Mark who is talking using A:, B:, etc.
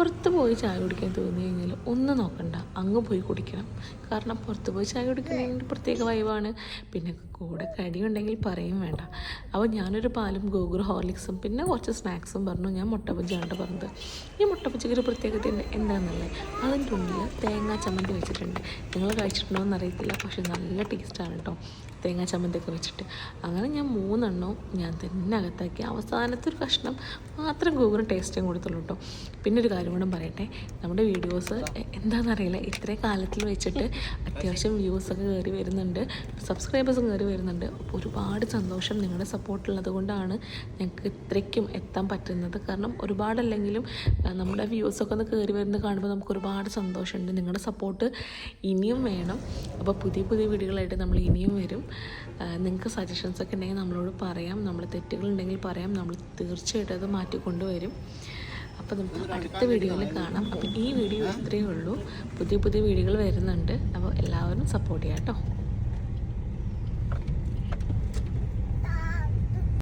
A: പുറത്ത് പോയി ചായ കുടിക്കാൻ തോന്നി കഴിഞ്ഞാൽ ഒന്നും നോക്കണ്ട, അങ്ങ് പോയി കുടിക്കണം. കാരണം പുറത്ത് പോയി ചായ കുടിക്കണമെങ്കിൽ പ്രത്യേക വൈവാണ്. പിന്നെ കൂടെ കടിയുണ്ടെങ്കിൽ പറയും വേണ്ട. അപ്പോൾ ഞാനൊരു പാലും ഗോകുർ ഹോർലിക്സും പിന്നെ കുറച്ച് സ്നാക്സും പറഞ്ഞു. ഞാൻ മുട്ട ബജിയാണ് പറഞ്ഞത്. ഈ മുട്ട ബജിക്ക് ഒരു പ്രത്യേകത എന്താണെന്നല്ലേ, അതിൻ്റെ ഉള്ളിൽ തേങ്ങാ ചമ്മന്തി വെച്ചിട്ടുണ്ട്. നിങ്ങൾ കഴിച്ചിട്ടുണ്ടോ എന്നറിയത്തില്ല, പക്ഷെ നല്ല ടേസ്റ്റാണ് കേട്ടോ തേങ്ങാ ചമ്മന്തിയൊക്കെ വെച്ചിട്ട്. അങ്ങനെ ഞാൻ 3 എണ്ണവും ഞാൻ തന്നെ അകത്താക്കി. അവസാനത്തെ ഒരു കഷ്ണം മാത്രം ഗൂഗിളും ടേസ്റ്റും കൊടുത്തുള്ളൂ കേട്ടോ. പിന്നെ ഒരു കാര്യം കൂടെ പറയട്ടെ, നമ്മുടെ വീഡിയോസ് എന്താണെന്നറിയില്ല, ഇത്രയും കാലത്തിൽ വെച്ചിട്ട് അത്യാവശ്യം വ്യൂസൊക്കെ കയറി വരുന്നുണ്ട്, സബ്സ്ക്രൈബേഴ്സും കയറി വരുന്നുണ്ട്. അപ്പോൾ ഒരുപാട് സന്തോഷം. നിങ്ങളുടെ സപ്പോർട്ടുള്ളത് കൊണ്ടാണ് ഞങ്ങൾക്ക് ഇത്രയ്ക്കും എത്താൻ പറ്റുന്നത്. കാരണം ഒരുപാടല്ലെങ്കിലും നമ്മുടെ വ്യൂസൊക്കെ ഒന്ന് കയറി വരുന്നത് കാണുമ്പോൾ നമുക്ക് ഒരുപാട് സന്തോഷമുണ്ട്. നിങ്ങളുടെ സപ്പോർട്ട് ഇനിയും വേണം. അപ്പോൾ പുതിയ പുതിയ വീഡിയോകളായിട്ട് നമ്മൾ ഇനിയും വരും. നിങ്ങൾക്ക് സജഷൻസൊക്കെ ഉണ്ടെങ്കിൽ നമ്മളോട് പറയാം, നമ്മൾ തെറ്റുകളുണ്ടെങ്കിൽ പറയാം, നമ്മൾ തീർച്ചയായിട്ടും അത് മാറ്റിക്കൊണ്ടുവരും. അപ്പോൾ നമുക്ക് അടുത്ത വീഡിയോയിൽ കാണാം. അപ്പോൾ ഈ വീഡിയോ ഇത്രയേ ഉള്ളൂ. പുതിയ പുതിയ വീഡിയോകൾ വരുന്നുണ്ട്. അപ്പോൾ എല്ലാവരും സപ്പോർട്ട് ചെയ്യാം കേട്ടോ.